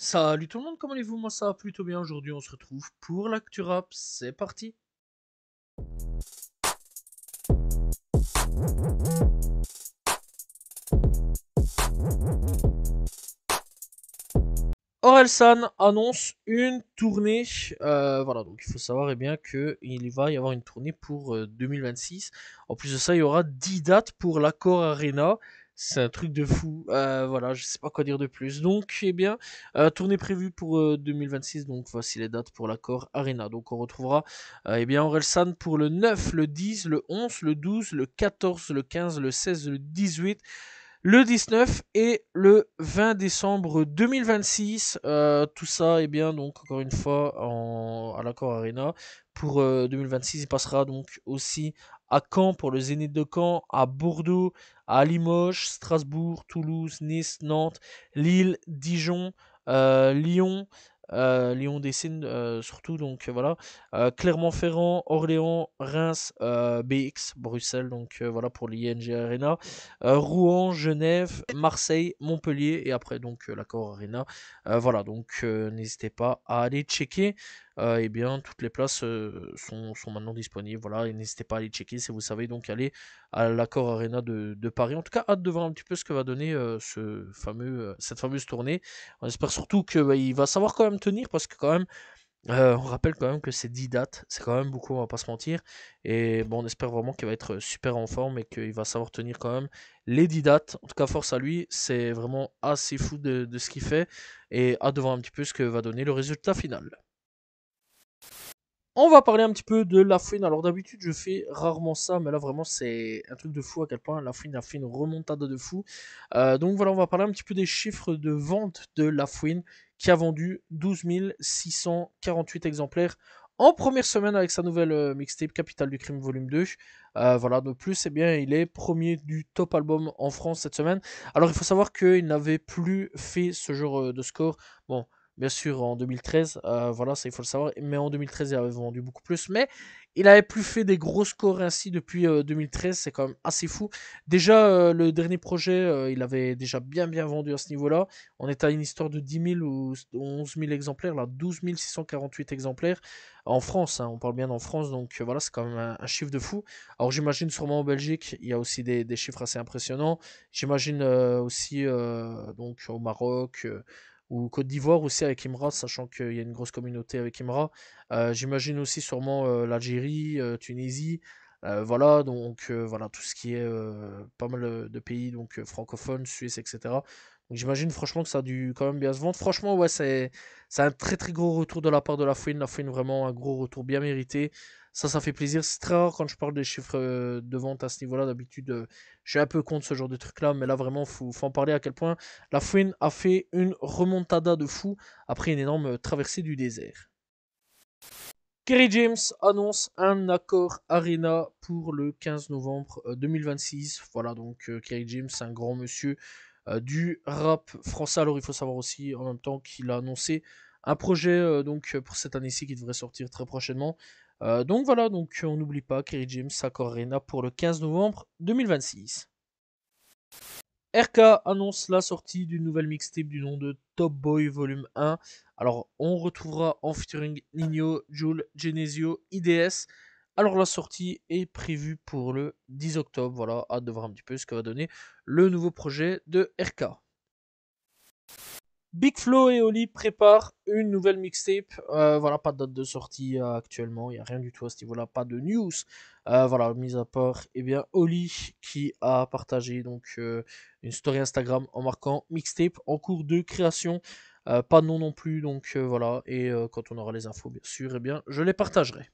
Salut tout le monde, comment allez-vous? Moi ça va plutôt bien. Aujourd'hui on se retrouve pour l'actu rap, c'est parti. Orelsan annonce une tournée. Voilà, donc il faut savoir bien qu'il va y avoir une tournée pour 2026. En plus de ça, il y aura 10 dates pour l'Accor Arena. C'est un truc de fou. Voilà, je sais pas quoi dire de plus. Donc, eh bien, tournée prévue pour 2026. Donc, voici les dates pour l'Accor Arena. Donc, on retrouvera eh bien Orelsan pour le 9, le 10, le 11, le 12, le 14, le 15, le 16, le 18, le 19 et le 20 décembre 2026. Tout ça, eh bien, donc, encore une fois, à l'Accor Arena. Pour 2026, il passera donc aussi à Caen pour le Zénith de Caen, à Bordeaux, à Limoges, Strasbourg, Toulouse, Nice, Nantes, Lille, Dijon, Lyon, Lyon Dessine surtout, donc voilà. Clermont-Ferrand, Orléans, Reims, BX, Bruxelles, donc voilà pour l'ING Arena. Rouen, Genève, Marseille, Montpellier et après donc l'Accor Arena. Voilà, donc n'hésitez pas à aller checker. Eh bien, toutes les places sont maintenant disponibles. Voilà, et n'hésitez pas à aller checker si vous savez donc aller à l'Accor Arena de Paris. En tout cas, hâte de voir un petit peu ce que va donner cette fameuse tournée. On espère surtout qu'il va savoir quand même tenir parce que quand même on rappelle quand même que c'est 10 dates, c'est quand même beaucoup, on va pas se mentir. Et bon, on espère vraiment qu'il va être super en forme et qu'il va savoir tenir quand même les 10 dates. En tout cas, force à lui, c'est vraiment assez fou de ce qu'il fait. Et hâte de voir un petit peu ce que va donner le résultat final. On va parler un petit peu de La Fouine. Alors d'habitude, je fais rarement ça, mais là vraiment, c'est un truc de fou à quel point La Fouine a fait une remontada de fou. Donc voilà, on va parler un petit peu des chiffres de vente de La Fouine qui a vendu 12 648 exemplaires en première semaine avec sa nouvelle mixtape Capitale du Crime Volume 2. Voilà, de plus, eh bien, il est premier du top album en France cette semaine. Alors il faut savoir qu'il n'avait plus fait ce genre de score. Bon, bien sûr en 2013, voilà, ça il faut le savoir, mais en 2013 il avait vendu beaucoup plus, mais il avait plus fait des gros scores ainsi depuis 2013, c'est quand même assez fou. Déjà, le dernier projet, il avait déjà bien vendu à ce niveau-là. On est à une histoire de 10 000 ou 11 000 exemplaires, là, 12 648 exemplaires en France, hein, on parle bien en France, donc voilà, c'est quand même un chiffre de fou. Alors j'imagine sûrement en Belgique, il y a aussi des chiffres assez impressionnants. J'imagine aussi donc au Maroc, ou Côte d'Ivoire aussi avec Imra, sachant qu'il y a une grosse communauté avec Imra. J'imagine aussi sûrement l'Algérie, Tunisie, voilà, donc voilà, tout ce qui est pas mal de pays donc francophones, Suisse, etc. Donc j'imagine franchement que ça a dû quand même bien se vendre. Franchement, ouais, c'est un très gros retour de la part de La Fouine. La Fouine, vraiment un gros retour bien mérité. Ça fait plaisir. C'est très rare quand je parle des chiffres de vente à ce niveau-là. D'habitude, je suis un peu contre ce genre de truc-là, mais là, vraiment, faut en parler à quel point la Fouine a fait une remontada de fou après une énorme traversée du désert. Kerry James annonce un accord Arena pour le 15 novembre 2026. Voilà, donc Kerry James, un grand monsieur du rap français. Alors il faut savoir aussi en même temps qu'il a annoncé un projet donc pour cette année-ci qui devrait sortir très prochainement. Donc voilà, donc on n'oublie pas Kerry James, accord Arena pour le 15 novembre 2026. RK annonce la sortie d'une nouvelle mixtape du nom de Top Boy Volume 1. Alors, on retrouvera en featuring Nino, Jul, Genesio, IDS. Alors, la sortie est prévue pour le 10 octobre. Voilà, hâte de voir un petit peu ce que va donner le nouveau projet de RK. Big Flo et Oli préparent une nouvelle mixtape. Voilà, pas de date de sortie actuellement. Il n'y a rien du tout à ce niveau-là. Pas de news. Voilà, mis à part, eh bien, Oli qui a partagé donc une story Instagram en marquant mixtape en cours de création. Pas de nom non plus. Donc voilà. Et quand on aura les infos, bien sûr, eh bien, je les partagerai.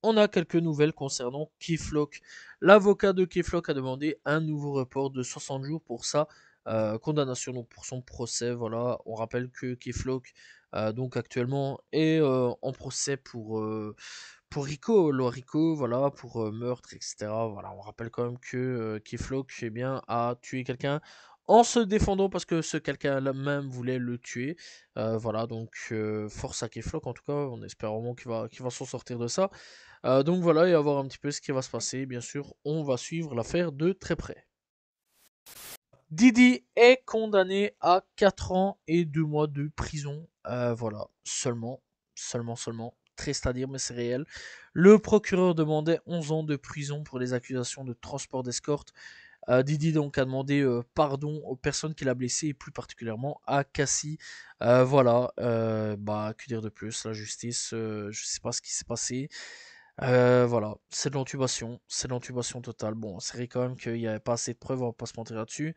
On a quelques nouvelles concernant Keyflock. L'avocat de Keyflock a demandé un nouveau report de 60 jours pour sa condamnation, donc pour son procès. Voilà, on rappelle que Keyflock, donc actuellement, est en procès pour Rico, Rico, voilà, pour meurtre, etc. Voilà, on rappelle quand même que Keyflock, eh bien, a tué quelqu'un en se défendant parce que ce quelqu'un-là même voulait le tuer. Voilà, donc force à Keflock en tout cas, on espère vraiment qu'il va s'en sortir de ça. Donc voilà, et à voir un petit peu ce qui va se passer. Bien sûr, on va suivre l'affaire de très près. Didi est condamné à 4 ans et 2 mois de prison. Voilà, seulement. Triste à dire, mais c'est réel. Le procureur demandait 11 ans de prison pour les accusations de transport d'escorte. Didi donc a demandé pardon aux personnes qu'il a blessées et plus particulièrement à Cassie. Voilà, bah que dire de plus, la justice, je sais pas ce qui s'est passé. Voilà, c'est de l'intubation totale. Bon, c'est vrai quand même qu'il n'y avait pas assez de preuves, on va pas se mentir là-dessus.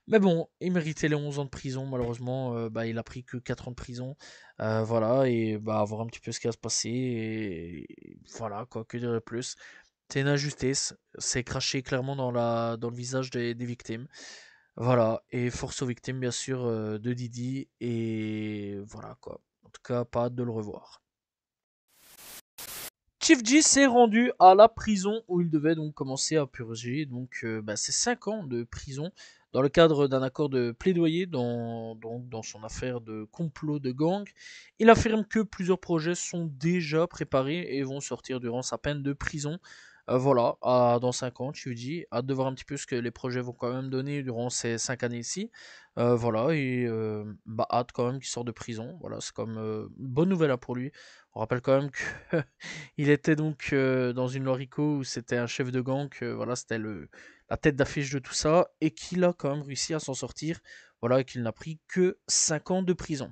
Mais bon, il méritait les 11 ans de prison, malheureusement, bah, il a pris que 4 ans de prison. Voilà, et bah, voir un petit peu ce qui va se passer. Et voilà, quoi, que dire de plus. C'est une injustice, c'est craché clairement dans le visage des victimes. Voilà, et force aux victimes, bien sûr, de Didi. Et voilà, quoi. En tout cas, pas hâte de le revoir. Chief G s'est rendu à la prison où il devait donc commencer à purger donc bah, ses 5 ans de prison dans le cadre d'un accord de plaidoyer dans son affaire de complot de gang. Il affirme que plusieurs projets sont déjà préparés et vont sortir durant sa peine de prison. Voilà, dans 5 ans, Chief G. Hâte de voir un petit peu ce que les projets vont quand même donner durant ces 5 années-ci. Voilà, et bah, hâte quand même qu'il sorte de prison. Voilà, c'est comme une bonne nouvelle là, pour lui. On rappelle quand même que il était donc dans une Lorico où c'était un chef de gang, voilà, c'était la tête d'affiche de tout ça, et qu'il a quand même réussi à s'en sortir, voilà, et qu'il n'a pris que 5 ans de prison.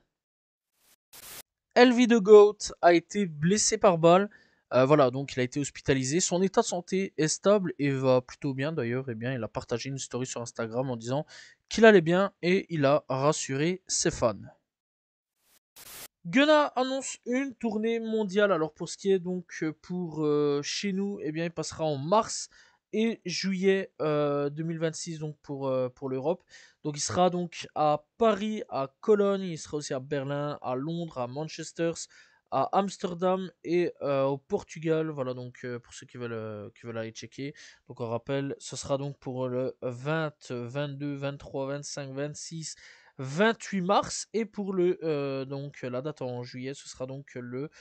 LV de Goat a été blessé par balle, voilà, donc il a été hospitalisé. Son état de santé est stable et va plutôt bien d'ailleurs. Et bien, il a partagé une story sur Instagram en disant qu'il allait bien et il a rassuré ses fans. Gunna annonce une tournée mondiale. Alors pour ce qui est donc pour chez nous, eh bien il passera en mars et juillet 2026 donc pour l'Europe. Donc il sera donc à Paris, à Cologne, il sera aussi à Berlin, à Londres, à Manchester, à Amsterdam et au Portugal. Voilà donc pour ceux qui veulent aller checker. Donc on rappelle, ce sera donc pour le 20, 22, 23, 25, 26. 28 mars et pour donc la date en juillet ce sera donc le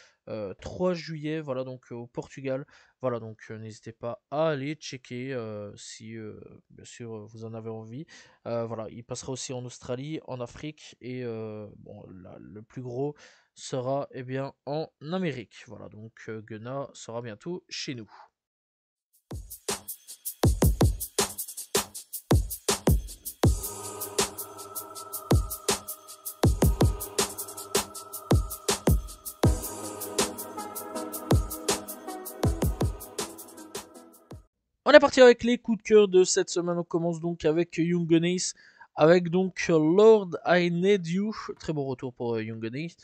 3 juillet, voilà, donc au Portugal. Voilà, donc n'hésitez pas à aller checker si bien sûr vous en avez envie. Voilà, il passera aussi en Australie, en Afrique et bon le plus gros sera eh bien en Amérique. Voilà, donc Gunna sera bientôt chez nous. On est parti avec les coups de cœur de cette semaine. On commence donc avec Young Gunners, avec donc Lord I Need You. Très bon retour pour Young Gunners.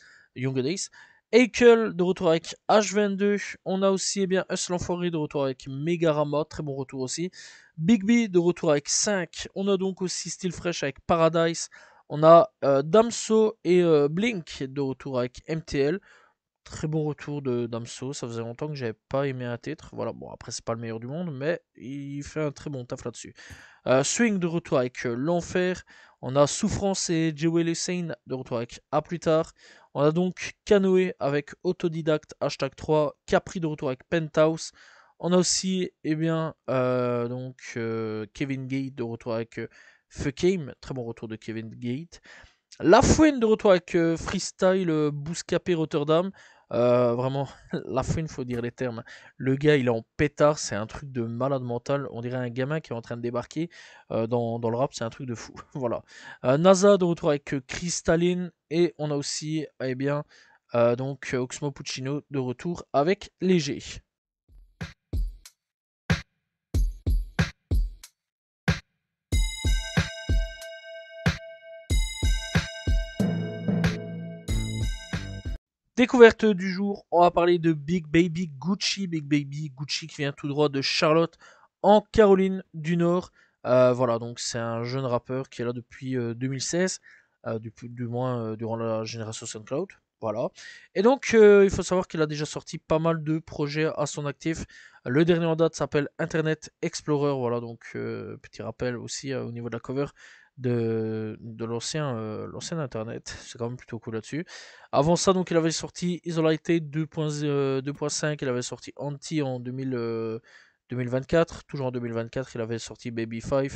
Ekel de retour avec H22. On a aussi eh bien Hustle Enfoiré de retour avec Megarama. Très bon retour aussi. Big B de retour avec 5. On a donc aussi Still Fresh avec Paradise. On a Damso et Blink de retour avec MTL. Très bon retour de Damso, ça faisait longtemps que j'avais pas aimé un titre. Voilà, bon après c'est pas le meilleur du monde, mais il fait un très bon taf là-dessus. Swing de retour avec l'Enfer. On a Souffrance et Jewel Hussein de retour avec A plus tard. On a donc Canoë avec Autodidacte hashtag 3. Capri de retour avec Penthouse. On a aussi eh bien, donc, Kevin Gate de retour avec Fuckame. Très bon retour de Kevin Gate. La Fouine de retour avec Freestyle Bouscapé Rotterdam. Vraiment, La Fouine, faut dire les termes. Le gars, il est en pétard, c'est un truc de malade mental. On dirait un gamin qui est en train de débarquer dans le rap, c'est un truc de fou. Voilà. NASA de retour avec Crystalline. Et on a aussi, eh bien, donc Oxmo Puccino de retour avec Léger. Découverte du jour, on va parler de Big Baby Gucci. Big Baby Gucci qui vient tout droit de Charlotte en Caroline du Nord. Voilà, donc c'est un jeune rappeur qui est là depuis 2016, du moins durant la génération SoundCloud. Voilà. Et donc, il faut savoir qu'il a déjà sorti pas mal de projets à son actif. Le dernier en date s'appelle Internet Explorer. Voilà, donc petit rappel aussi au niveau de la cover de l'ancien Internet. C'est quand même plutôt cool là-dessus. Avant ça, donc, il avait sorti Isolated 2.5. Il avait sorti Anti en 2024. Toujours en 2024, il avait sorti Baby 5.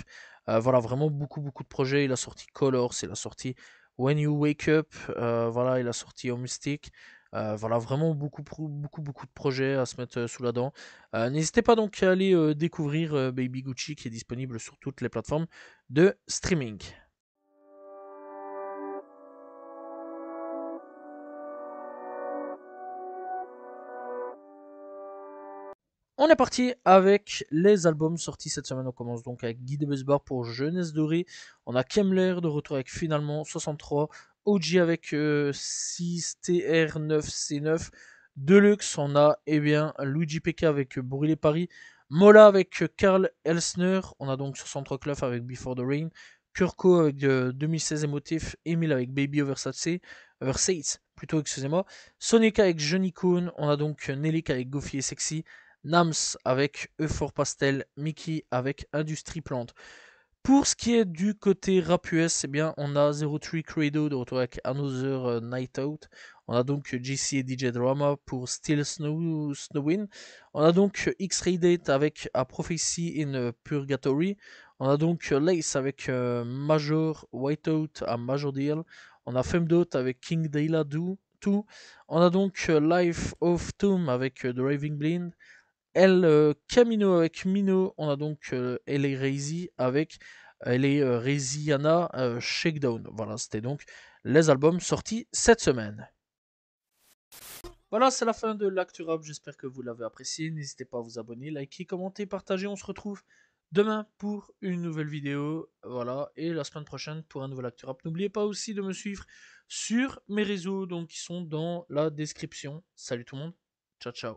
Voilà, vraiment beaucoup de projets. Il a sorti Colors, il a sorti When You Wake Up, voilà, il a sorti Home Mystic. Voilà, vraiment beaucoup de projets à se mettre sous la dent. N'hésitez pas donc à aller découvrir Baby Gucci qui est disponible sur toutes les plateformes de streaming. On est parti avec les albums sortis cette semaine. On commence donc avec Guy de Besbar pour Jeunesse Dorée. On a Kemler de retour avec Finalement 63. OG avec 6TR9C9. Deluxe, on a Luigi PK avec Brûler Paris. Mola avec Karl Elsner. On a donc 63 Club avec Before the Rain. Kurko avec 2016 Emotif. Emile avec Baby Versace plutôt, excusez-moi. Sonic avec Johnny Coon. On a donc Nelik avec Goofy et Sexy. Nams avec Euphor Pastel, Mickey avec Industrie Plante. Pour ce qui est du côté rap US, eh bien, on a 03 Credo de retour avec Another Night Out. On a donc JC et DJ Drama pour Still Snowin. On a donc X-Ray Date avec A Prophecy in Purgatory. On a donc Lace avec Major Whiteout à Major Deal. On a Femdot avec King Dayla Do 2. On a donc Life of Tomb avec The Raving Blind. El Camino avec Mino, on a donc LA Reizi avec LA Reiziana Shakedown. Voilà, c'était donc les albums sortis cette semaine. Voilà, c'est la fin de l'actu rap. J'espère que vous l'avez apprécié. N'hésitez pas à vous abonner, liker, commenter, partager. On se retrouve demain pour une nouvelle vidéo. Voilà, et la semaine prochaine pour un nouvel actu rap. N'oubliez pas aussi de me suivre sur mes réseaux, donc qui sont dans la description. Salut tout le monde. Ciao, ciao.